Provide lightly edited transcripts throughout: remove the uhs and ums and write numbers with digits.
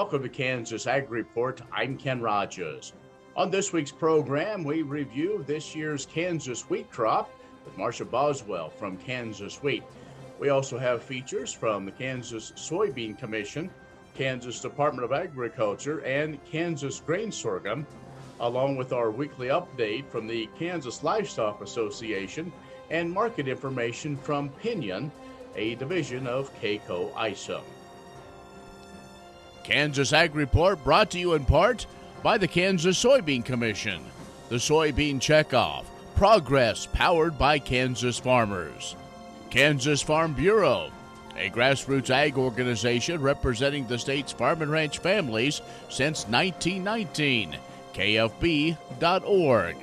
Welcome to Kansas Ag Report. I'm Ken Rogers. On this week's program, we review this year's Kansas wheat crop with Marcia Boswell from Kansas Wheat. We also have features from the Kansas Soybean Commission, Kansas Department of Agriculture, and Kansas Grain Sorghum, along with our weekly update from the Kansas Livestock Association and market information from Pinion, a division of KCO ISO. Kansas Ag Report brought to you in part by the Kansas Soybean Commission, the Soybean Checkoff, progress powered by Kansas farmers. Kansas Farm Bureau, a grassroots ag organization representing the state's farm and ranch families since 1919, kfb.org.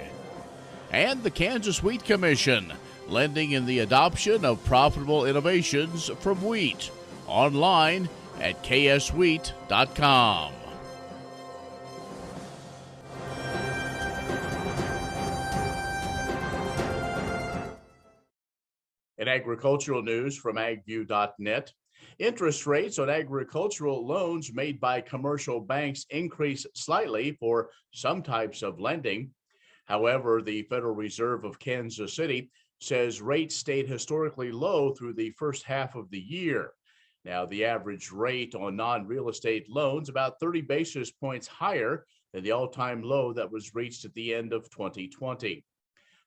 And the Kansas Wheat Commission, lending in the adoption of profitable innovations from wheat, online at kswheat.com. In agricultural news from agview.net, interest rates on agricultural loans made by commercial banks increased slightly for some types of lending. However, the Federal Reserve of Kansas City says rates stayed historically low through the first half of the year. Now, the average rate on non-real estate loans about 30 basis points higher than the all-time low that was reached at the end of 2020.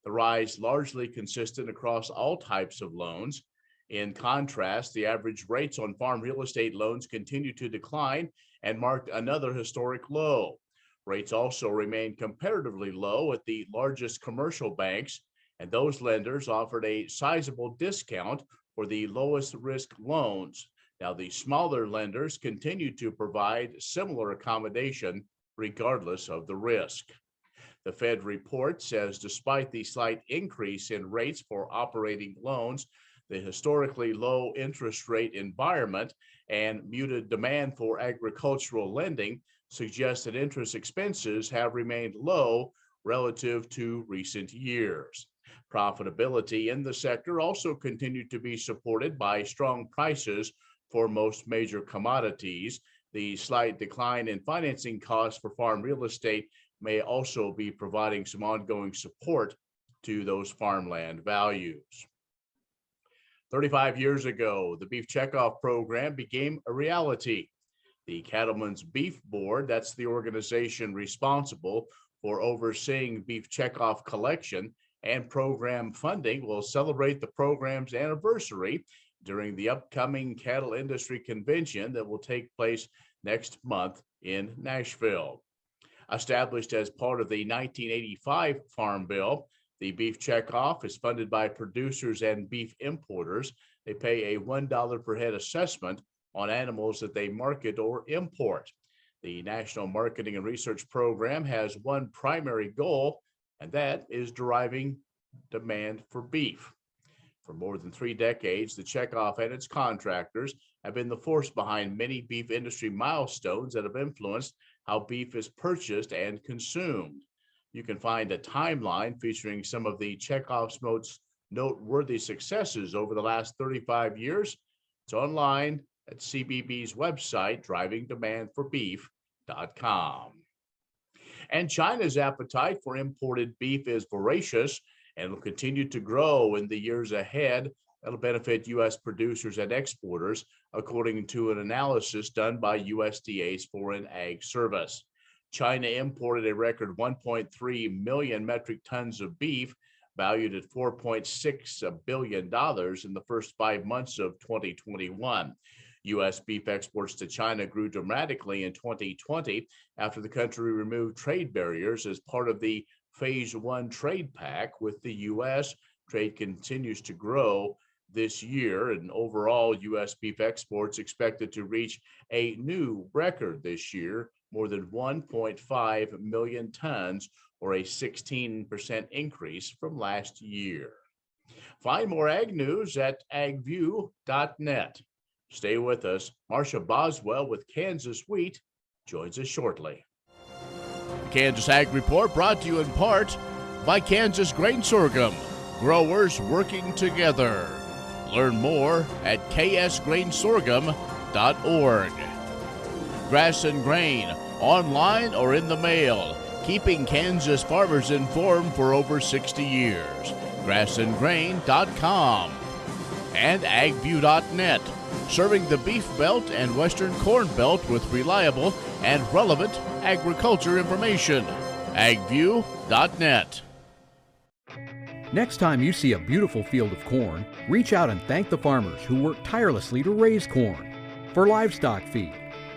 The rise largely consistent across all types of loans. In contrast, the average rates on farm real estate loans continued to decline and marked another historic low. Rates also remained comparatively low at the largest commercial banks, and those lenders offered a sizable discount for the lowest risk loans. Now, the smaller lenders continue to provide similar accommodation regardless of the risk. The Fed report says despite the slight increase in rates for operating loans, the historically low interest rate environment and muted demand for agricultural lending suggests that interest expenses have remained low relative to recent years. Profitability in the sector also continued to be supported by strong prices for most major commodities. The slight decline in financing costs for farm real estate may also be providing some ongoing support to those farmland values. 35 years ago, the Beef Checkoff program became a reality. The Cattlemen's Beef Board, that's the organization responsible for overseeing beef checkoff collection and program funding, will celebrate the program's anniversary during the upcoming cattle industry convention that will take place next month in Nashville. Established as part of the 1985 Farm Bill, the Beef Checkoff is funded by producers and beef importers. They pay a $1 per head assessment on animals that they market or import. The National Marketing and Research Program has one primary goal, and that is deriving demand for beef. For more than 3 decades, the Checkoff and its contractors have been the force behind many beef industry milestones that have influenced how beef is purchased and consumed. You can find a timeline featuring some of the Checkoff's most noteworthy successes over the last 35 years. It's online at CBB's website, drivingdemandforbeef.com. And China's appetite for imported beef is voracious and will continue to grow in the years ahead. That'll benefit U.S. producers and exporters, according to an analysis done by USDA's Foreign Ag Service. China imported a record 1.3 million metric tons of beef, valued at $4.6 billion in the first 5 months of 2021. U.S. beef exports to China grew dramatically in 2020 after the country removed trade barriers as part of the Phase 1 trade pact with the U.S. Trade continues to grow this year, and overall U.S. beef exports expected to reach a new record this year, more than 1.5 million tons, or a 16% increase from last year. Find more ag news at agview.net. Stay with us. Marcia Boswell with Kansas Wheat joins us shortly. Kansas Ag Report brought to you in part by Kansas Grain Sorghum, growers working together. Learn more at ksgrainsorghum.org. Grass and Grain, online or in the mail, keeping Kansas farmers informed for over 60 years. grassandgrain.com. And agview.net, serving the Beef Belt and Western Corn Belt with reliable and relevant agriculture information. agview.net. Next time you see a beautiful field of corn, reach out and thank the farmers who work tirelessly to raise corn for livestock feed,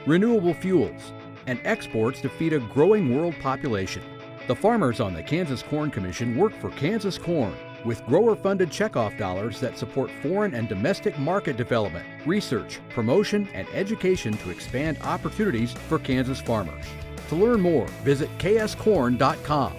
renewable fuels, and exports to feed a growing world population. The farmers on the Kansas Corn Commission work for Kansas Corn with grower-funded checkoff dollars that support foreign and domestic market development, research, promotion, and education to expand opportunities for Kansas farmers. To learn more, visit kscorn.com.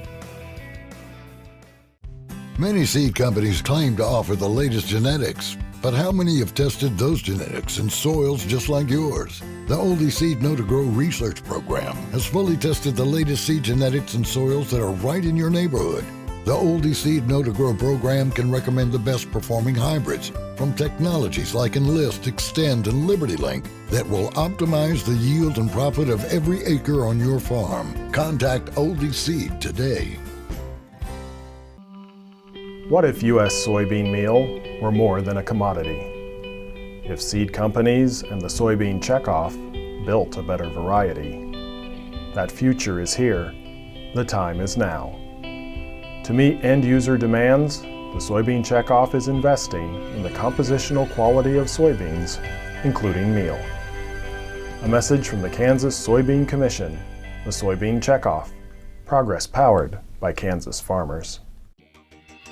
Many seed companies claim to offer the latest genetics, but how many have tested those genetics in soils just like yours? The Oldie Seed Know to Grow research program has fully tested the latest seed genetics in soils that are right in your neighborhood. The Oldie Seed Know to Grow program can recommend the best performing hybrids from technologies like Enlist, Extend, and Liberty Link that will optimize the yield and profit of every acre on your farm. Contact Oldie Seed today. What if U.S. soybean meal were more than a commodity? If seed companies and the soybean checkoff built a better variety? That future is here. The time is now. To meet end-user demands, the soybean checkoff is investing in the compositional quality of soybeans, including meal. A message from the Kansas Soybean Commission, the Soybean Checkoff, progress powered by Kansas farmers.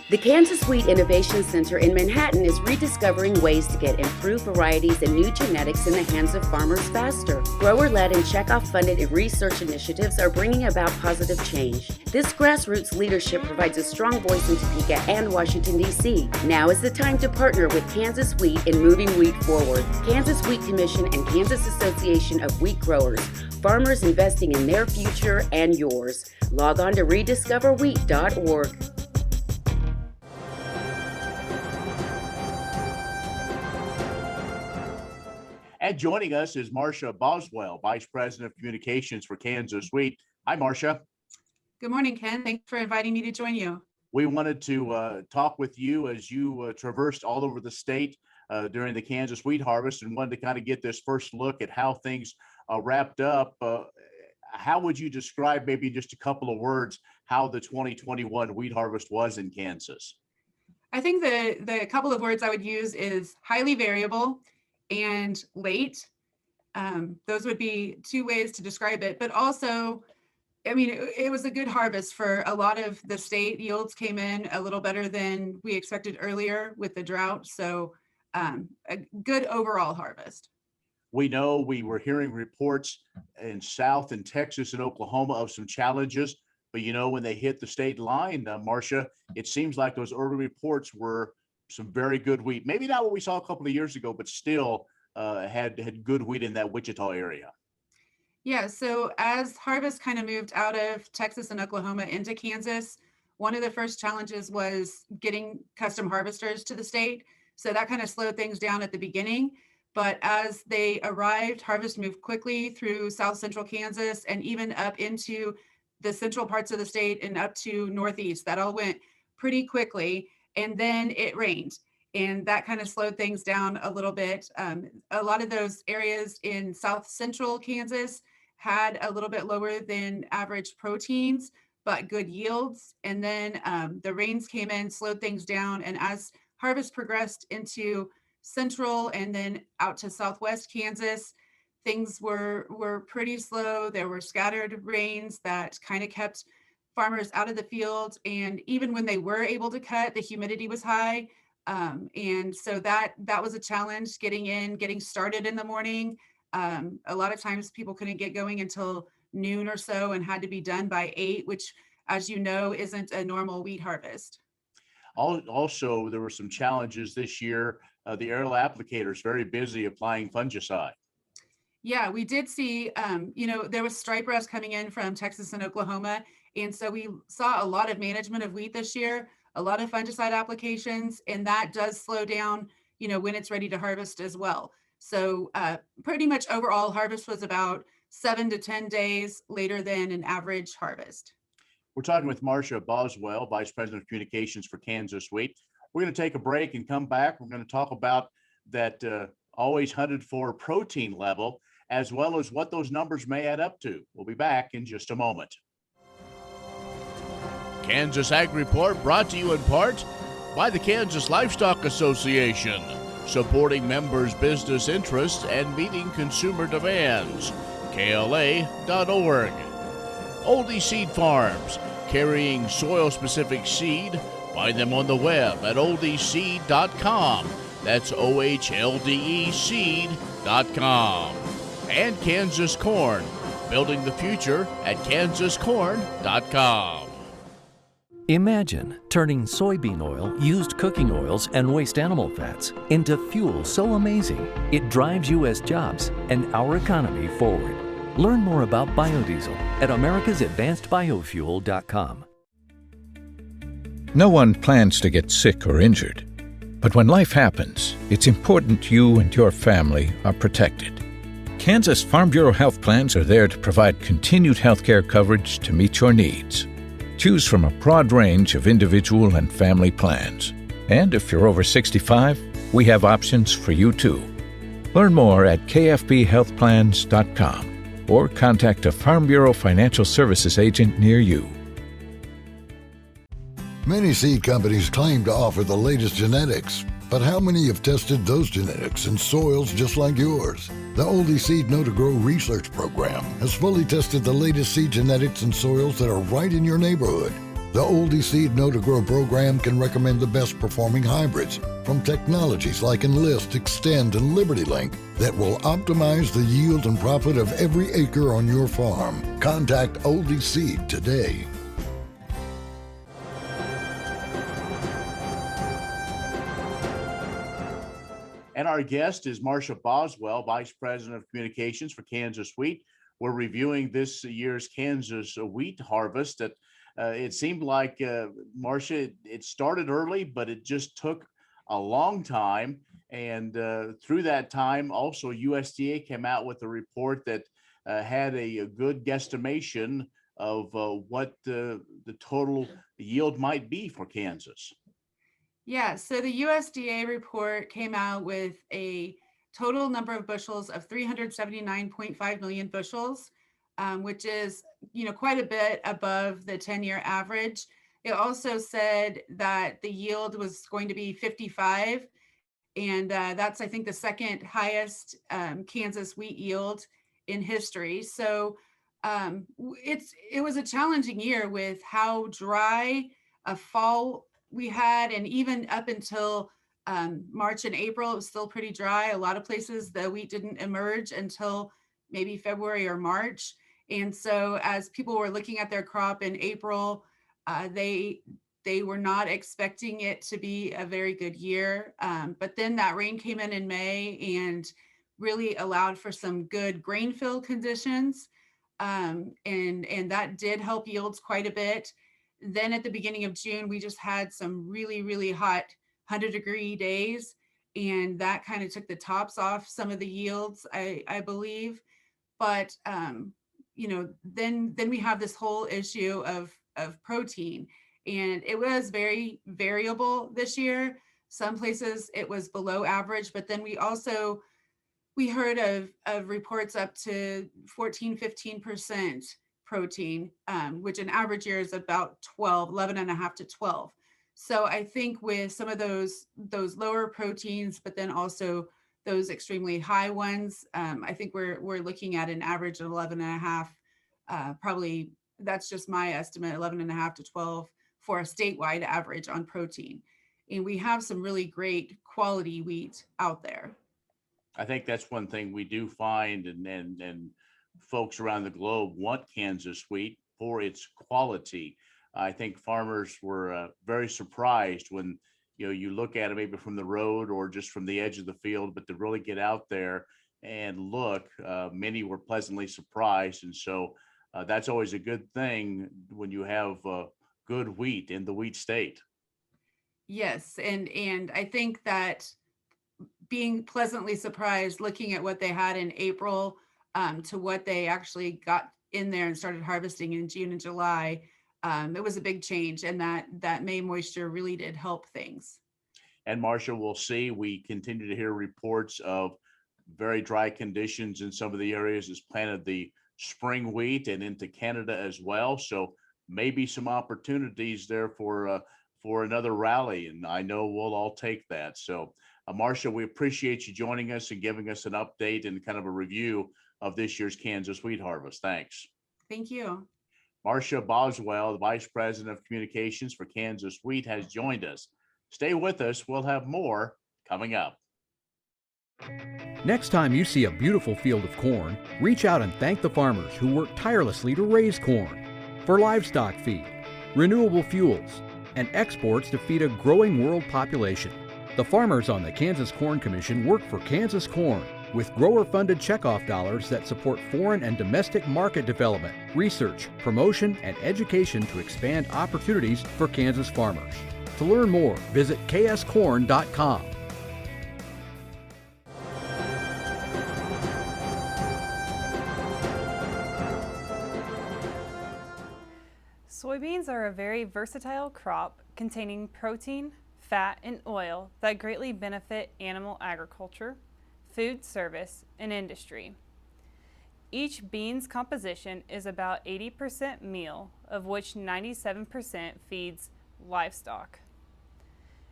The Kansas Wheat Innovation Center in Manhattan is rediscovering ways to get improved varieties and new genetics in the hands of farmers faster. Grower-led and checkoff-funded research initiatives are bringing about positive change. This grassroots leadership provides a strong voice in Topeka and Washington, D.C. Now is the time to partner with Kansas Wheat in moving wheat forward. Kansas Wheat Commission and Kansas Association of Wheat Growers. Farmers investing in their future and yours. Log on to rediscoverwheat.org. And joining us is Marcia Boswell, Vice President of Communications for Kansas Wheat. Hi, Marcia. Good morning, Ken. Thanks for inviting me to join you. We wanted to talk with you as you traversed all over the state during the Kansas wheat harvest and wanted to kind of get this first look at how things wrapped up. How would you describe, maybe just a couple of words, how the 2021 wheat harvest was in Kansas? I think the couple of words I would use is highly variable and late. Those would be two ways to describe it, but also, I mean, it was a good harvest for a lot of the state. Yields came in a little better than we expected earlier with the drought. So a good overall harvest. We know we were hearing reports in South and Texas and Oklahoma of some challenges, but you know, when they hit the state line, Marcia, it seems like those early reports were some very good wheat. Maybe not what we saw a couple of years ago, but still had good wheat in that Wichita area. Yeah, so as harvest kind of moved out of Texas and Oklahoma into Kansas, one of the first challenges was getting custom harvesters to the state. So that kind of slowed things down at the beginning. But as they arrived, harvest moved quickly through South Central Kansas and even up into the central parts of the state and up to Northeast. That all went pretty quickly. And then it rained, and that kind of slowed things down a little bit. A lot of those areas in South Central Kansas had a little bit lower than average proteins, but good yields. And then the rains came in, slowed things down. And as harvest progressed into central and then out to Southwest Kansas, things were pretty slow. There were scattered rains that kind of kept farmers out of the field. And even when they were able to cut, the humidity was high. And so that was a challenge, getting started in the morning. A lot of times people couldn't get going until noon or so and had to be done by 8, which, as you know, isn't a normal wheat harvest. Also, there were some challenges this year. The aerial applicators very busy applying fungicide. Yeah, we did see, there was stripe rust coming in from Texas and Oklahoma. And so we saw a lot of management of wheat this year, a lot of fungicide applications, and that does slow down, when it's ready to harvest as well. So pretty much overall harvest was about 7 to 10 days later than an average harvest. We're talking with Marcia Boswell, Vice President of Communications for Kansas Wheat. We're going to take a break and come back. We're going to talk about that always hunted for protein level, as well as what those numbers may add up to. We'll be back in just a moment. Kansas Ag Report brought to you in part by the Kansas Livestock Association, supporting members' business interests and meeting consumer demands. KLA.org. Oldie Seed Farms, carrying soil-specific seed. Find them on the web at oldieseed.com. That's OHLDE seed.com. And Kansas Corn, building the future at kansascorn.com. Imagine turning soybean oil, used cooking oils, and waste animal fats into fuel so amazing it drives U.S. jobs and our economy forward. Learn more about biodiesel at americasadvancedbiofuel.com. No one plans to get sick or injured. But when life happens, it's important you and your family are protected. Kansas Farm Bureau health plans are there to provide continued health care coverage to meet your needs. Choose from a broad range of individual and family plans. And if you're over 65, we have options for you too. Learn more at kfbhealthplans.com or contact a Farm Bureau Financial Services agent near you. Many seed companies claim to offer the latest genetics, but how many have tested those genetics in soils just like yours? The Oldie Seed Know to Grow research program has fully tested the latest seed genetics in soils that are right in your neighborhood. The Oldie Seed Know to Grow program can recommend the best performing hybrids from technologies like Enlist, Extend, and Liberty Link that will optimize the yield and profit of every acre on your farm. Contact Oldie Seed today. And our guest is Marcia Boswell, Vice President of Communications for Kansas Wheat. We're reviewing this year's Kansas wheat harvest. That it seemed like, Marcia, it started early, but it just took a long time. And through that time, also USDA came out with a report that had a good guesstimation of what the total yield might be for Kansas. Yeah, so the USDA report came out with a total number of bushels of 379.5 million bushels, which is, quite a bit above the 10-year average. It also said that the yield was going to be 55, and that's, I think, the second highest Kansas wheat yield in history. So it was a challenging year with how dry a fall we had, and even up until March and April, it was still pretty dry. A lot of places the wheat didn't emerge until maybe February or March. And so as people were looking at their crop in April, they were not expecting it to be a very good year. But then that rain came in May and really allowed for some good grain fill conditions. And that did help yields quite a bit. Then at the beginning of June, we just had some really, really hot 100-degree days, and that kind of took the tops off some of the yields, I believe. But then we have this whole issue of protein, and it was very variable this year. Some places it was below average, but then we heard of reports up to 14-15% protein, which an average year is about 11 and a half to 12. So I think with some of those lower proteins, but then also those extremely high ones, I think we're looking at an average of 11 and a half, probably, that's just my estimate, 11 and a half to 12 for a statewide average on protein. And we have some really great quality wheat out there. I think that's one thing we do find, and folks around the globe want Kansas wheat for its quality. I think farmers were very surprised when you look at it maybe from the road or just from the edge of the field, but to really get out there and look, many were pleasantly surprised. And so that's always a good thing when you have good wheat in the wheat state. Yes, and I think that being pleasantly surprised looking at what they had in April, to what they actually got in there and started harvesting in June and July, it was a big change, and that May moisture really did help things. And Marcia, we'll see. We continue to hear reports of very dry conditions in some of the areas that's planted the spring wheat and into Canada as well. So maybe some opportunities there for another rally, and I know we'll all take that. So, Marcia, we appreciate you joining us and giving us an update and kind of a review of this year's Kansas wheat harvest. Thanks. Thank you. Marcia Boswell, the Vice President of Communications for Kansas Wheat, has joined us. Stay with us. We'll have more coming up. Next time you see a beautiful field of corn, reach out and thank the farmers who work tirelessly to raise corn for livestock feed, renewable fuels, and exports to feed a growing world population. The farmers on the Kansas Corn Commission work for Kansas Corn with grower-funded checkoff dollars that support foreign and domestic market development, research, promotion, and education to expand opportunities for Kansas farmers. To learn more, visit kscorn.com. Soybeans are a very versatile crop containing protein, fat, and oil that greatly benefit animal agriculture, food service, and industry. Each bean's composition is about 80% meal, of which 97% feeds livestock,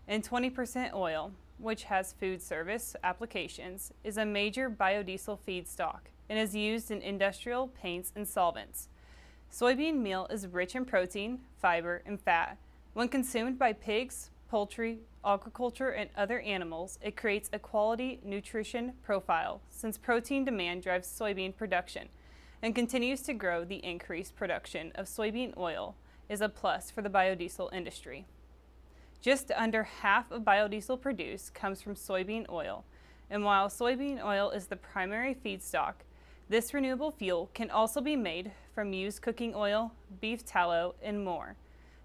and 20% oil, which has food service applications, is a major biodiesel feedstock and is used in industrial paints and solvents. Soybean meal is rich in protein, fiber, and fat. When consumed by pigs, poultry, aquaculture, and other animals, it creates a quality nutrition profile since protein demand drives soybean production and continues to grow. The increased production of soybean oil is a plus for the biodiesel industry. Just under half of biodiesel produced comes from soybean oil, and while soybean oil is the primary feedstock, this renewable fuel can also be made from used cooking oil, beef tallow, and more.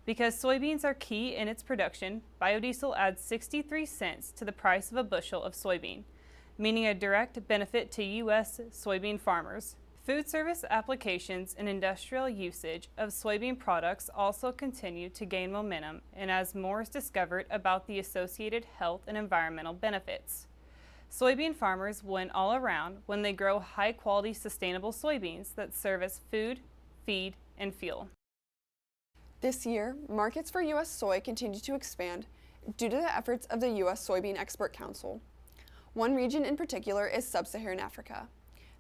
Because soybeans are key in its production, biodiesel adds 63 cents to the price of a bushel of soybean, meaning a direct benefit to U.S. soybean farmers. Food service applications and industrial usage of soybean products also continue to gain momentum, and as more is discovered about the associated health and environmental benefits. Soybean farmers win all around when they grow high-quality sustainable soybeans that serve as food, feed, and fuel. This year, markets for U.S. soy continue to expand due to the efforts of the U.S. Soybean Export Council. One region in particular is Sub-Saharan Africa.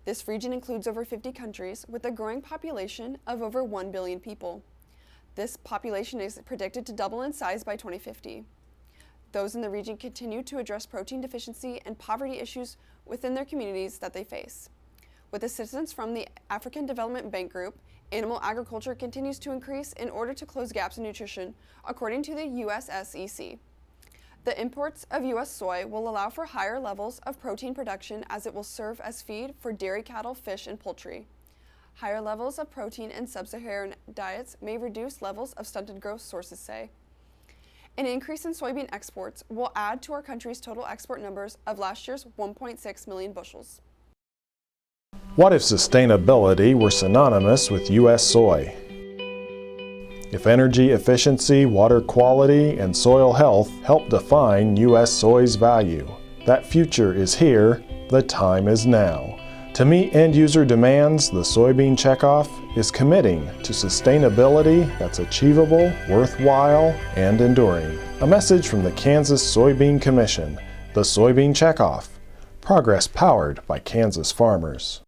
This region includes over 50 countries with a growing population of over 1 billion people. This population is predicted to double in size by 2050. Those in the region continue to address protein deficiency and poverty issues within their communities that they face. With assistance from the African Development Bank Group, animal agriculture continues to increase in order to close gaps in nutrition, according to the USSEC. The imports of U.S. soy will allow for higher levels of protein production as it will serve as feed for dairy cattle, fish, and poultry. Higher levels of protein in sub-Saharan diets may reduce levels of stunted growth, sources say. An increase in soybean exports will add to our country's total export numbers of last year's 1.6 million bushels. What if sustainability were synonymous with U.S. soy? If energy efficiency, water quality, and soil health help define U.S. soy's value, that future is here, the time is now. To meet end-user demands, the Soybean Checkoff is committing to sustainability that's achievable, worthwhile, and enduring. A message from the Kansas Soybean Commission, the Soybean Checkoff, progress powered by Kansas farmers.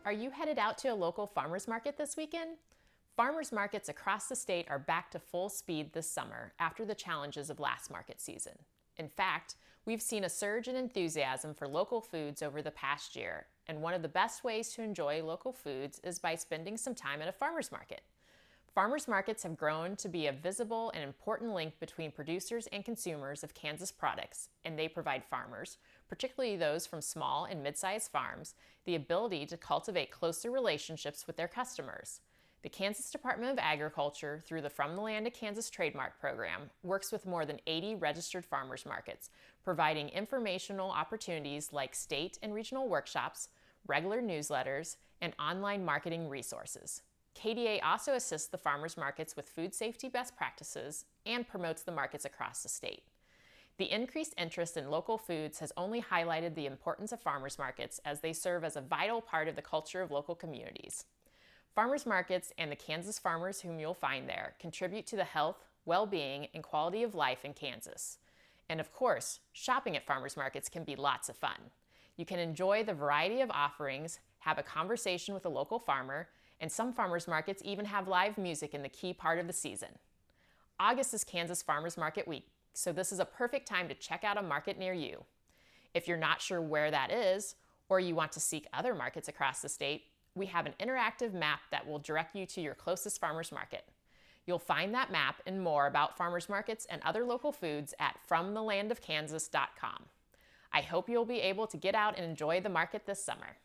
Are you headed out to a local farmers market this weekend? Farmers markets across the state are back to full speed this summer after the challenges of last market season. In fact, we've seen a surge in enthusiasm for local foods over the past year, and one of the best ways to enjoy local foods is by spending some time at a farmers market. Farmers markets have grown to be a visible and important link between producers and consumers of Kansas products, and they provide farmers, particularly those from small and mid-sized farms, the ability to cultivate closer relationships with their customers. The Kansas Department of Agriculture, through the From the Land to Kansas Trademark Program, works with more than 80 registered farmers markets, providing informational opportunities like state and regional workshops, regular newsletters, and online marketing resources. KDA also assists the farmers markets with food safety best practices and promotes the markets across the state. The increased interest in local foods has only highlighted the importance of farmers markets as they serve as a vital part of the culture of local communities. Farmers markets and the Kansas farmers whom you'll find there contribute to the health, well-being, and quality of life in Kansas. And of course, shopping at farmers markets can be lots of fun. You can enjoy the variety of offerings, have a conversation with a local farmer, and some farmers markets even have live music in the key part of the season. August is Kansas Farmers Market Week, so this is a perfect time to check out a market near you. If you're not sure where that is, or you want to seek other markets across the state, we have an interactive map that will direct you to your closest farmers market. You'll find that map and more about farmers markets and other local foods at FromTheLandOfKansas.com. I hope you'll be able to get out and enjoy the market this summer.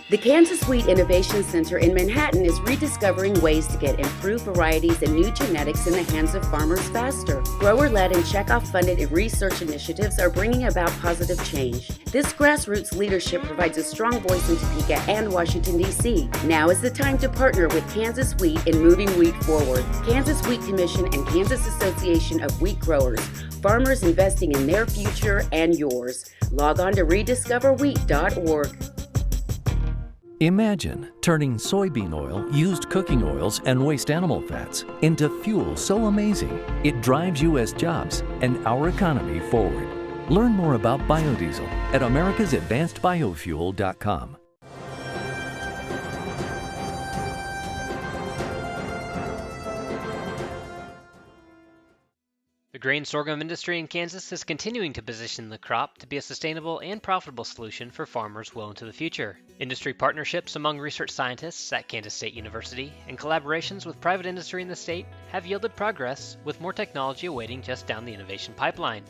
The Kansas Wheat Innovation Center in Manhattan is rediscovering ways to get improved varieties and new genetics in the hands of farmers faster. Grower-led and checkoff-funded research initiatives are bringing about positive change. This grassroots leadership provides a strong voice in Topeka and Washington, D.C. Now is the time to partner with Kansas Wheat in moving wheat forward. Kansas Wheat Commission and Kansas Association of Wheat Growers. Farmers investing in their future and yours. Log on to rediscoverwheat.org. Imagine turning soybean oil, used cooking oils, and waste animal fats into fuel so amazing it drives U.S. jobs and our economy forward. Learn more about biodiesel at americasadvancedbiofuel.com. The grain sorghum industry in Kansas is continuing to position the crop to be a sustainable and profitable solution for farmers well into the future. Industry partnerships among research scientists at Kansas State University and collaborations with private industry in the state have yielded progress, with more technology awaiting just down the innovation pipeline.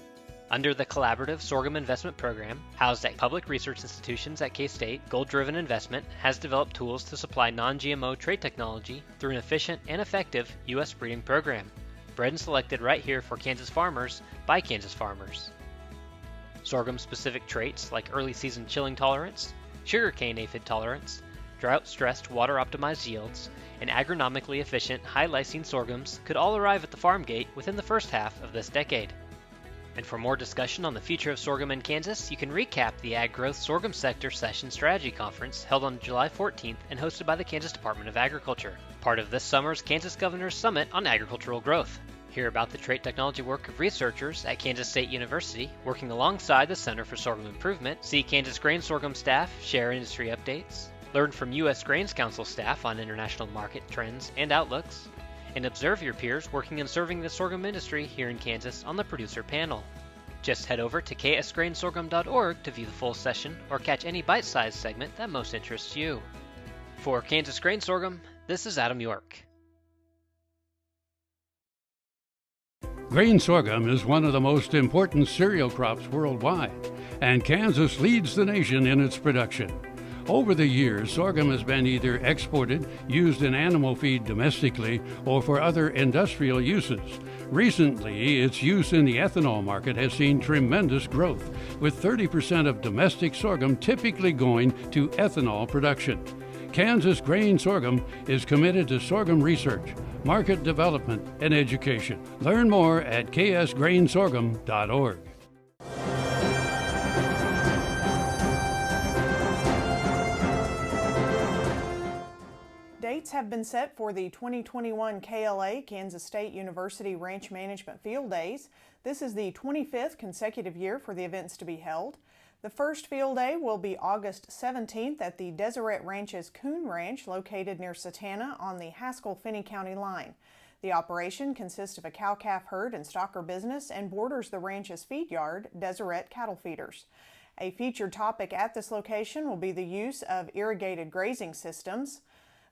Under the Collaborative Sorghum Investment Program, housed at public research institutions at K-State, Goal-Driven Investment has developed tools to supply non-GMO trait technology through an efficient and effective U.S. breeding program. Bred and selected right here for Kansas farmers by Kansas farmers. Sorghum-specific traits like early season chilling tolerance, sugarcane aphid tolerance, drought-stressed water-optimized yields, and agronomically efficient high-lysine sorghums could all arrive at the farm gate within the first half of this decade. And for more discussion on the future of sorghum in Kansas, you can recap the Ag Growth Sorghum Sector Session Strategy Conference held on July 14th and hosted by the Kansas Department of Agriculture, part of this summer's Kansas Governor's Summit on Agricultural Growth. Hear about the trait technology work of researchers at Kansas State University working alongside the Center for Sorghum Improvement, see Kansas grain sorghum staff share industry updates, learn from U.S. Grains Council staff on international market trends and outlooks, and observe your peers working and serving the sorghum industry here in Kansas on the producer panel. Just head over to ksgrainsorghum.org to view the full session or catch any bite-sized segment that most interests you. For Kansas Grain Sorghum, this is Adam York. Grain sorghum is one of the most important cereal crops worldwide, and Kansas leads the nation in its production. Over the years, sorghum has been either exported, used in animal feed domestically, or for other industrial uses. Recently, its use in the ethanol market has seen tremendous growth, with 30% of domestic sorghum typically going to ethanol production. Kansas Grain Sorghum is committed to sorghum research, market development, and education. Learn more at ksgrainsorghum.org. Dates have been set for the 2021 KLA Kansas State University Ranch Management Field Days. This is the 25th consecutive year for the events to be held. The first field day will be August 17th at the Deseret Ranch's Coon Ranch, located near Satana on the Haskell-Finney County line. The operation consists of a cow-calf herd and stocker business and borders the ranch's feed yard, Deseret Cattle Feeders. A featured topic at this location will be the use of irrigated grazing systems.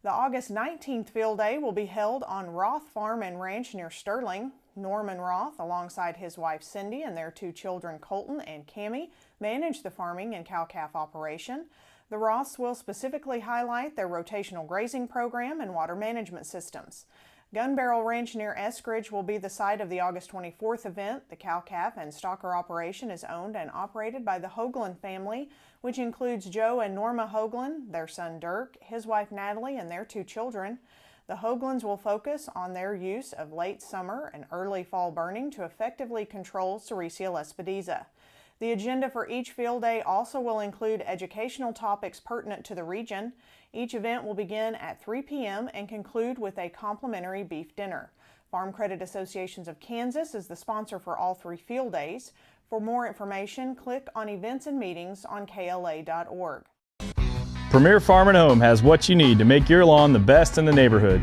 The August 19th field day will be held on Roth Farm and Ranch near Sterling. Norman Roth, alongside his wife Cindy and their two children Colton and Cammie, manage the farming and cow-calf operation. The Roths will specifically highlight their rotational grazing program and water management systems. Gun Barrel Ranch near Eskridge will be the site of the August 24th event. The cow-calf and stocker operation is owned and operated by the Hoagland family, which includes Joe and Norma Hoagland, their son Dirk, his wife Natalie, and their 2 children. The Hoaglands will focus on their use of late summer and early fall burning to effectively control Sericea lespedeza. The agenda for each field day also will include educational topics pertinent to the region. Each event will begin at 3 p.m. and conclude with a complimentary beef dinner. Farm Credit Associations of Kansas is the sponsor for all 3 field days. For more information, click on Events and Meetings on KLA.org. Premier Farm and Home has what you need to make your lawn the best in the neighborhood.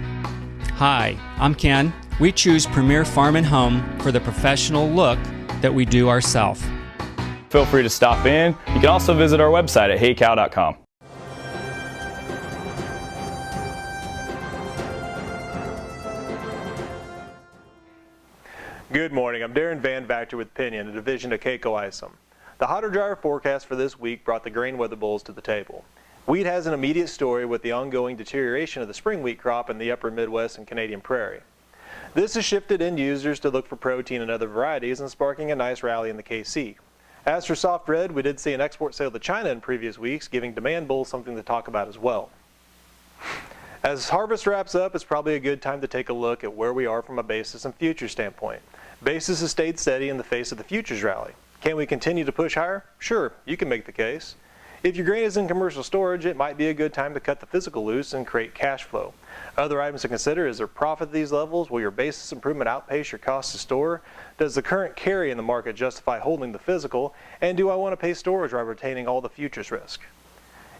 Hi, I'm Ken. We choose Premier Farm and Home for the professional look that we do ourselves. Feel free to stop in. You can also visit our website at heycow.com. Good morning. I'm Darren Van Vactor with Pinion, a division of Keiko Isom. The hotter, drier forecast for this week brought the grain weather bulls to the table. Wheat has an immediate story with the ongoing deterioration of the spring wheat crop in the upper Midwest and Canadian Prairie. This has shifted end users to look for protein in other varieties and sparking a nice rally in the KC. As for soft red, we did see an export sale to China in previous weeks, giving demand bulls something to talk about as well. As harvest wraps up, it's probably a good time to take a look at where we are from a basis and futures standpoint. Basis has stayed steady in the face of the futures rally. Can we continue to push higher? Sure, you can make the case. If your grain is in commercial storage, it might be a good time to cut the physical loose and create cash flow. Other items to consider: is there profit at these levels? Will your basis improvement outpace your cost to store? Does the current carry in the market justify holding the physical? And do I want to pay storage while retaining all the futures risk?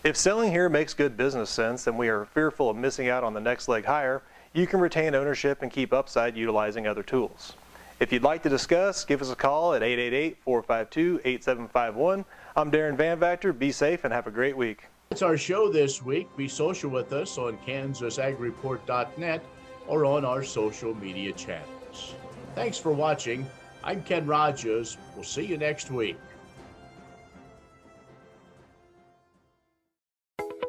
If selling here makes good business sense and we are fearful of missing out on the next leg higher, you can retain ownership and keep upside utilizing other tools. If you'd like to discuss, give us a call at 888-452-8751. I'm Darren Van Vactor. Be safe and have a great week. That's our show this week. Be social with us on KansasAgReport.net or on our social media channels. Thanks for watching. I'm Ken Rogers. We'll see you next week.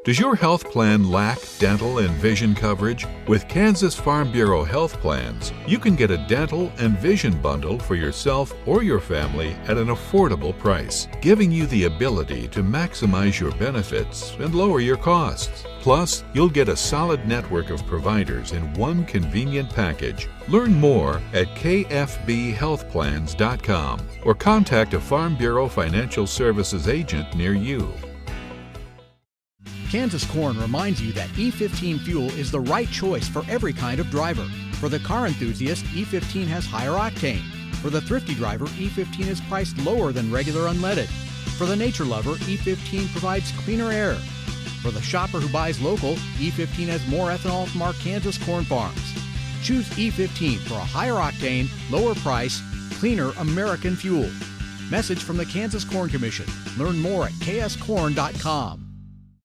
Does your health plan lack dental and vision coverage? With Kansas Farm Bureau Health Plans, you can get a dental and vision bundle for yourself or your family at an affordable price, giving you the ability to maximize your benefits and lower your costs. Plus, you'll get a solid network of providers in one convenient package. Learn more at kfbhealthplans.com or contact a Farm Bureau Financial Services agent near you. Kansas Corn reminds you that E15 fuel is the right choice for every kind of driver. For the car enthusiast, E15 has higher octane. For the thrifty driver, E15 is priced lower than regular unleaded. For the nature lover, E15 provides cleaner air. For the shopper who buys local, E15 has more ethanol from our Kansas corn farms. Choose E15 for a higher octane, lower price, cleaner American fuel. Message from the Kansas Corn Commission. Learn more at kscorn.com.